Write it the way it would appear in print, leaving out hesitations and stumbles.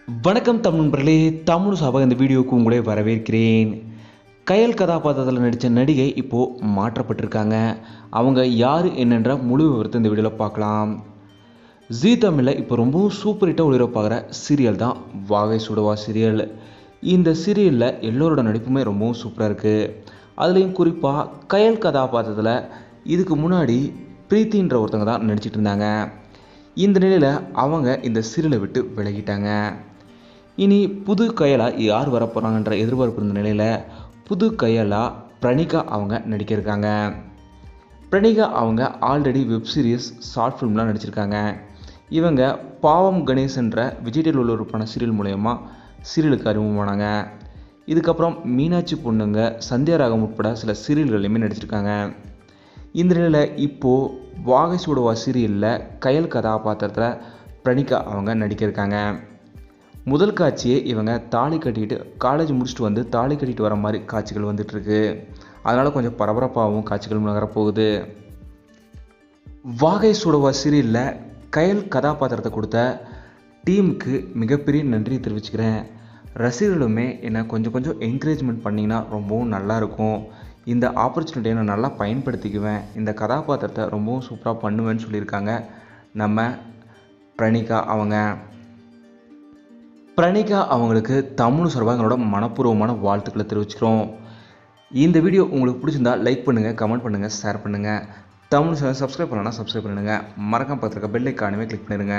வணக்கம் தமிழ் நண்பர்களே, தமிழ் சார்பாக இந்த வீடியோவுக்கு உங்களே வரவேற்கிறேன். கயல் கதாபாத்திரத்தில் நடித்த நடிகை இப்போது மாற்றப்பட்டிருக்காங்க. அவங்க யார் என்னென்ற முழு விவரத்தை இந்த வீடியோவில் பார்க்கலாம். ஜீ தமிழில் இப்போ ரொம்பவும் சூப்பர் ஹிட்டாக ஒளிபரப்பாகிற சீரியல் தான் வாகை சுடவா சீரியல். இந்த சீரியலில் எல்லோரோட நடிப்புமே ரொம்பவும் சூப்பராக இருக்குது. அதுலேயும் குறிப்பாக கயல் கதாபாத்திரத்தில் இதுக்கு முன்னாடி பிரீத்தின்ற ஒருத்தவங்க தான் நடிச்சிட்டு இருந்தாங்க. இந்த நிலையில் அவங்க இந்த சீரியலை விட்டு விலகிட்டாங்க. இனி புது கயலாக யார் வரப்போகிறாங்கன்ற எதிர்பார்ப்பு இருந்த நிலையில் புது கயலாக பிரணிகா அவங்க நடிக்க இருக்காங்க. பிரணிகா அவங்க ஆல்ரெடி வெப் சீரிஸ், ஷார்ட் ஃபிலிம்லாம் நடிச்சிருக்காங்க. இவங்க பாவம் கணேசன்ற விஜய் டிவியில் ஒளிபரப்பான சீரியல் மூலயமா சீரியலுக்கு அறிமுகமானாங்க. இதுக்கப்புறம் மீனாட்சி பொண்ணுங்க, சந்தியாராகம் உட்பட சில சீரியல்கள்லையுமே நடிச்சிருக்காங்க. இந்த நிலையில் இப்போது வாகை சுடவா சீரியலில் கயல் கதாபாத்திரத்தில் பிரணிகா அவங்க நடிக்க இருக்காங்க. முதல் காட்சியே இவங்க தாலி கட்டிட்டு காலேஜ் முடிச்சுட்டு வந்து தாலி கட்டிட்டு வர மாதிரி காட்சிகள் வந்துட்டுருக்கு. அதனால் கொஞ்சம் பரபரப்பாகவும் காட்சிகள் நகரப்போகுது. வாகை சுடவா சீரியலில் கயல் கதாபாத்திரத்தை கொடுத்த டீமுக்கு மிகப்பெரிய நன்றி தெரிவிச்சுக்கிறேன். ரசிகர்களுமே என்னை கொஞ்சம் என்கரேஜ்மெண்ட் பண்ணிங்கன்னா ரொம்பவும் நல்லாயிருக்கும். இந்த ஆப்பர்ச்சுனிட்டியை நான் நல்லா பயன்படுத்திக்குவேன். இந்த கதாபாத்திரத்தை ரொம்பவும் சூப்பராக பண்ணுவேன்னு சொல்லியிருக்காங்க நம்ம பிரணிகா அவங்களுக்கு தமிழ் சார்பாக எங்களோட மனப்பூர்வமான வாழ்த்துக்களை தெரிவிச்சுக்கிறோம். இந்த வீடியோ உங்களுக்கு பிடிச்சிருந்தா லைக் பண்ணுங்கள், கமெண்ட் பண்ணுங்கள், ஷேர் பண்ணுங்கள். தமிழ் சேனல் சப்ஸ்கிரைப் பண்ணலன்னா சப்ஸ்கிரைப் பண்ணுங்கள். மறக்காம பக்கத்தில் இருக்க பெல் ஐக்கானுமே கிளிக் பண்ணிடுங்க.